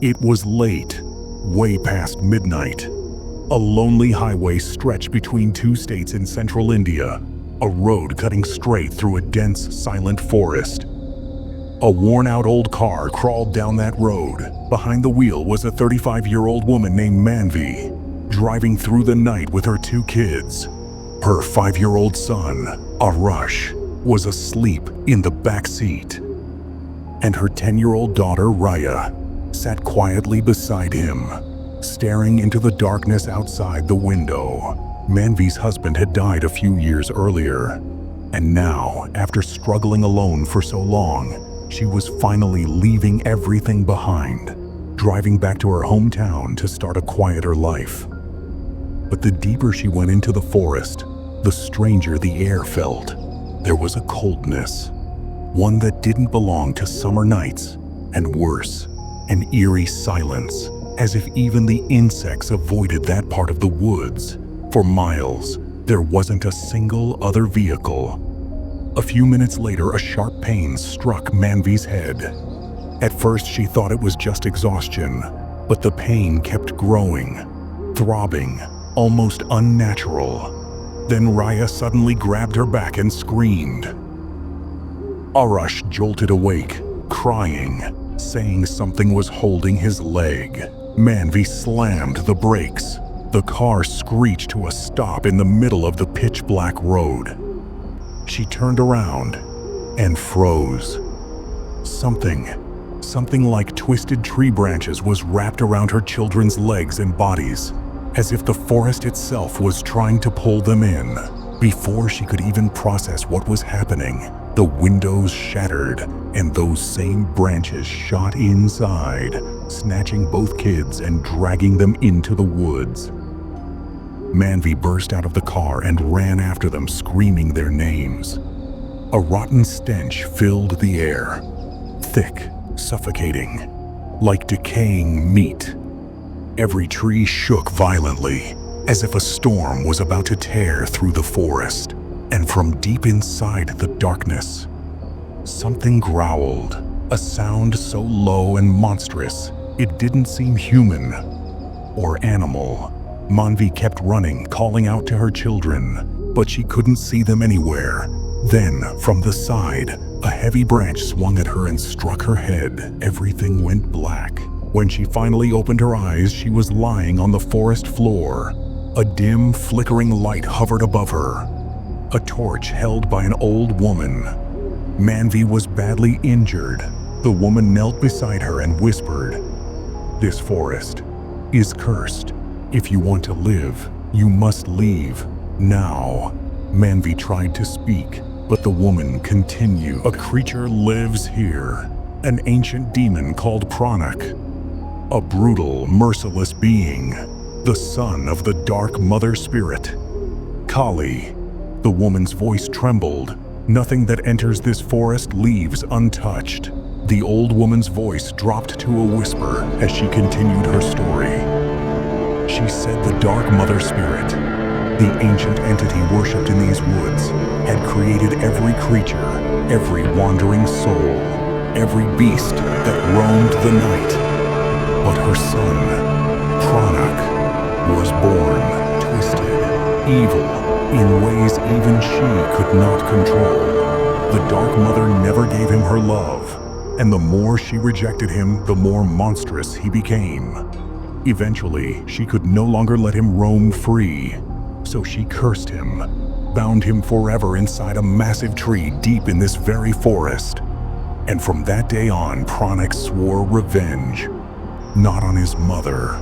It was late, way past midnight. A lonely highway stretched between two states in central India, a road cutting straight through a dense, silent forest. A worn-out old car crawled down that road. Behind the wheel was a 35-year-old woman named Manvi, driving through the night with her two kids. Her 5-year-old son, Arush, was asleep in the back seat, and her 10-year-old daughter, Raya, sat quietly beside him, staring into the darkness outside the window. Manvi's husband had died a few years earlier, and now, after struggling alone for so long, she was finally leaving everything behind, driving back to her hometown to start a quieter life. But the deeper she went into the forest, the stranger the air felt. There was a coldness, one that didn't belong to summer nights, and worse, an eerie silence, as if even the insects avoided that part of the woods. For miles, there wasn't a single other vehicle. A few minutes later, a sharp pain struck Manvi's head. At first, she thought it was just exhaustion, but the pain kept growing, throbbing, almost unnatural. Then Raya suddenly grabbed her back and screamed. Arush jolted awake, crying, saying something was holding his leg. Manvi slammed the brakes. The car screeched to a stop in the middle of the pitch-black road. She turned around and froze. Something like twisted tree branches was wrapped around her children's legs and bodies, as if the forest itself was trying to pull them in. Before she could even process what was happening, the windows shattered, and those same branches shot inside, snatching both kids and dragging them into the woods. Manvi burst out of the car and ran after them, screaming their names. A rotten stench filled the air, thick, suffocating, like decaying meat. Every tree shook violently, as if a storm was about to tear through the forest. And from deep inside the darkness, something growled, a sound so low and monstrous it didn't seem human or animal. Manvi kept running, calling out to her children, but she couldn't see them anywhere. Then, from the side, a heavy branch swung at her and struck her head. Everything went black. When she finally opened her eyes, she was lying on the forest floor. A dim, flickering light hovered above her, a torch held by an old woman. Manvi was badly injured. The woman knelt beside her and whispered, "This forest is cursed. If you want to live, you must leave now." Manvi tried to speak, but the woman continued. "A creature lives here, an ancient demon called Pranak, a brutal, merciless being, the son of the dark mother spirit, Kali." The woman's voice trembled. "Nothing that enters this forest leaves untouched." The old woman's voice dropped to a whisper as she continued her story. She said the dark mother spirit, the ancient entity worshipped in these woods, had created every creature, every wandering soul, every beast that roamed the night. But her son, Pranak, was born twisted, evil, in ways even she could not control. The Dark Mother never gave him her love, and the more she rejected him, the more monstrous he became. Eventually, she could no longer let him roam free, so she cursed him, bound him forever inside a massive tree deep in this very forest. And from that day on, Pranak swore revenge, not on his mother,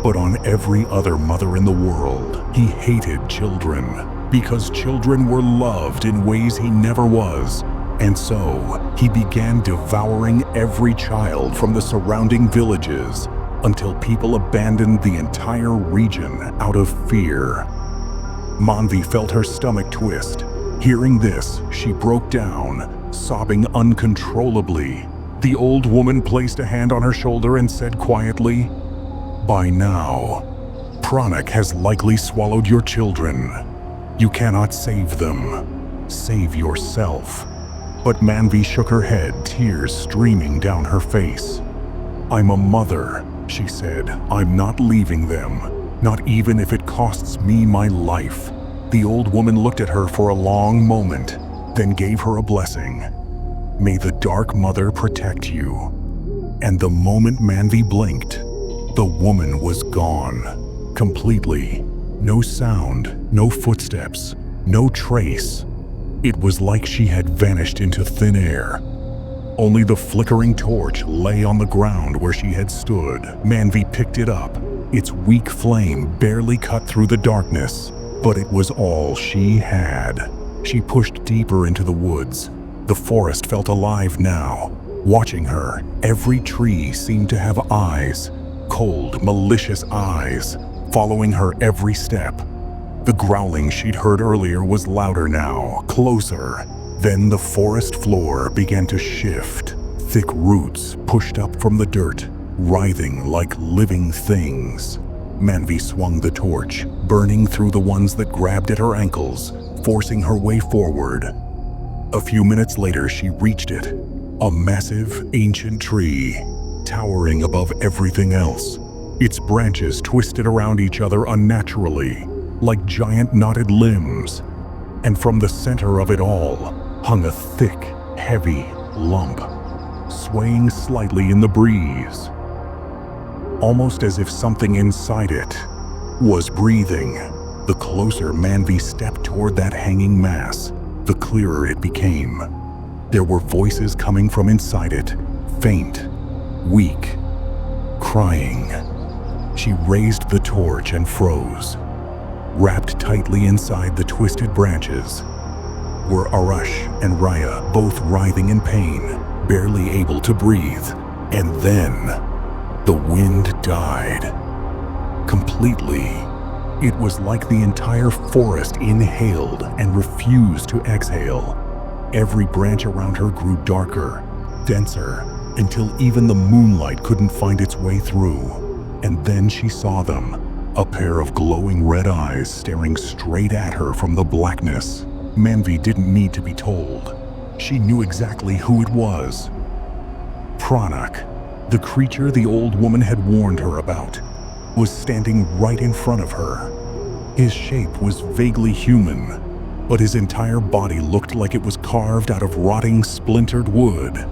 but on every other mother in the world. He hated children, because children were loved in ways he never was. And so, he began devouring every child from the surrounding villages, until people abandoned the entire region out of fear. Manvi felt her stomach twist. Hearing this, she broke down, sobbing uncontrollably. The old woman placed a hand on her shoulder and said quietly, "By now, Pranak has likely swallowed your children. You cannot save them. Save yourself." But Manvi shook her head, tears streaming down her face. "I'm a mother," she said. "I'm not leaving them, not even if it costs me my life." The old woman looked at her for a long moment, then gave her a blessing. "May the Dark Mother protect you." And the moment Manvi blinked, the woman was gone. Completely. No sound, no footsteps, no trace. It was like she had vanished into thin air. Only the flickering torch lay on the ground where she had stood. Manvi picked it up. Its weak flame barely cut through the darkness, but it was all she had. She pushed deeper into the woods. The forest felt alive now, watching her. Every tree seemed to have eyes, cold, malicious eyes, following her every step. The growling she'd heard earlier was louder now, closer. Then the forest floor began to shift. Thick roots pushed up from the dirt, writhing like living things. Manvi swung the torch, burning through the ones that grabbed at her ankles, forcing her way forward. A few minutes later, she reached it. A massive, ancient tree, towering above everything else. Its branches twisted around each other unnaturally, like giant knotted limbs. And from the center of it all hung a thick, heavy lump, swaying slightly in the breeze, almost as if something inside it was breathing. The closer Manvi stepped toward that hanging mass, the clearer it became. There were voices coming from inside it, faint, weak, crying. She raised the torch and froze. Wrapped tightly inside the twisted branches were Arash and Raya, both writhing in pain, barely able to breathe. And then the wind died. Completely. It was like the entire forest inhaled and refused to exhale. Every branch around her grew darker, denser, until even the moonlight couldn't find its way through. And then she saw them, a pair of glowing red eyes staring straight at her from the blackness. Manvi didn't need to be told. She knew exactly who it was. Pranak, the creature the old woman had warned her about, was standing right in front of her. His shape was vaguely human, but his entire body looked like it was carved out of rotting, splintered wood.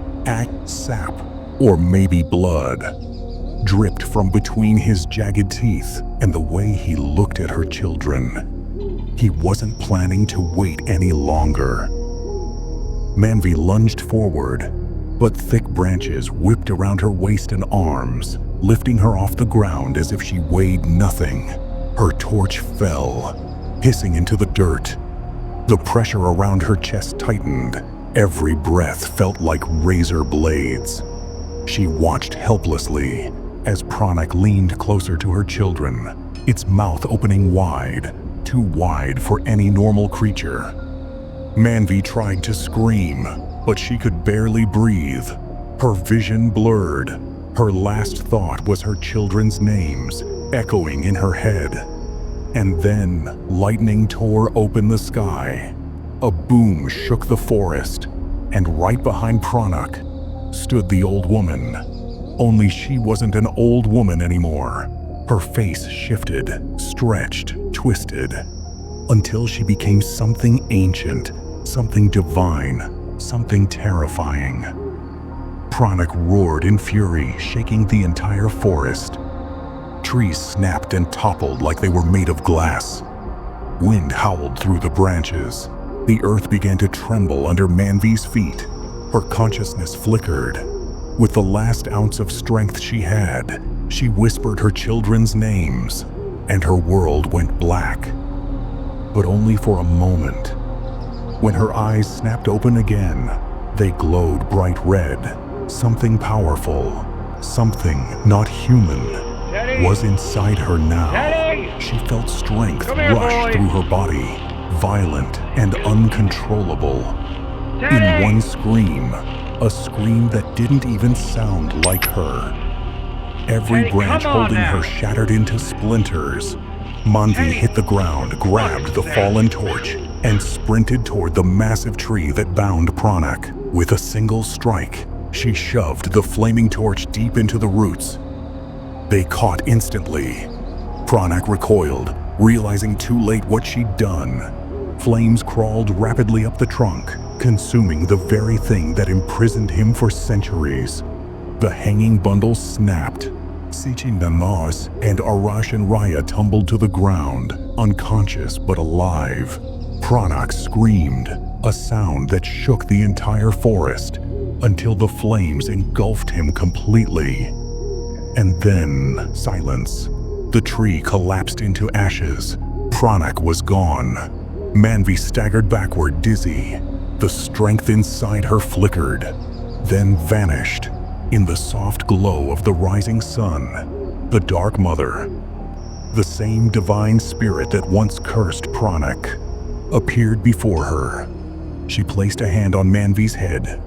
Sap, or maybe blood, dripped from between his jagged teeth, and the way he looked at her children. He wasn't planning to wait any longer. Manvi lunged forward, but thick branches whipped around her waist and arms, lifting her off the ground as if she weighed nothing. Her torch fell, hissing into the dirt. The pressure around her chest tightened. Every breath felt like razor blades. She watched helplessly as Pranak leaned closer to her children, its mouth opening wide, too wide for any normal creature. Manvi tried to scream, but she could barely breathe. Her vision blurred. Her last thought was her children's names, echoing in her head. And then, lightning tore open the sky. A boom shook the forest, and right behind Pranak stood the old woman. Only she wasn't an old woman anymore. Her face shifted, stretched, twisted, until she became something ancient, something divine, something terrifying. Pranak roared in fury, shaking the entire forest. Trees snapped and toppled like they were made of glass. Wind howled through the branches. The earth began to tremble under Manvi's feet. Her consciousness flickered. With the last ounce of strength she had, she whispered her children's names, and her world went black. But only for a moment. When her eyes snapped open again, they glowed bright red. Something powerful, something not human, was inside her now. She felt strength rush through her body, violent and uncontrollable. In one scream, a scream that didn't even sound like her. Every branch holding her shattered into splinters. Manvi hit the ground, grabbed the fallen torch, and sprinted toward the massive tree that bound Pranak. With a single strike, She shoved the flaming torch deep into the roots. They caught instantly. Pranak recoiled, realizing too late what she'd done. Flames crawled rapidly up the trunk, consuming the very thing that imprisoned him for centuries. The hanging bundle snapped. Sichin Namas and Arash and Raya tumbled to the ground, unconscious but alive. Pranak screamed, a sound that shook the entire forest, until the flames engulfed him completely. And then silence. The tree collapsed into ashes. Pranak was gone. Manvi staggered backward, dizzy. The strength inside her flickered, then vanished in the soft glow of the rising sun. The Dark Mother, the same divine spirit that once cursed Pranak, appeared before her. She placed a hand on Manvi's head,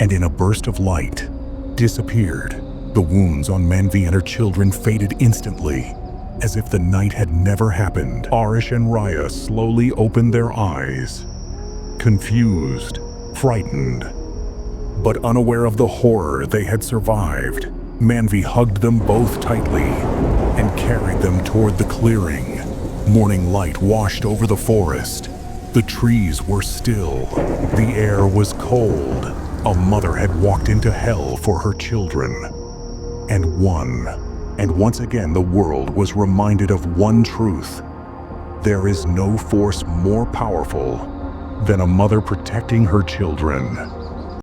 and in a burst of light, disappeared. The wounds on Manvi and her children faded instantly, as if the night had never happened. Arash and Raya slowly opened their eyes, confused, frightened, but unaware of the horror they had survived. Manvi hugged them both tightly and carried them toward the clearing. Morning light washed over the forest. The trees were still. The air was cold. A mother had walked into hell for her children, and won. And once again the world was reminded of one truth. There is no force more powerful than a mother protecting her children.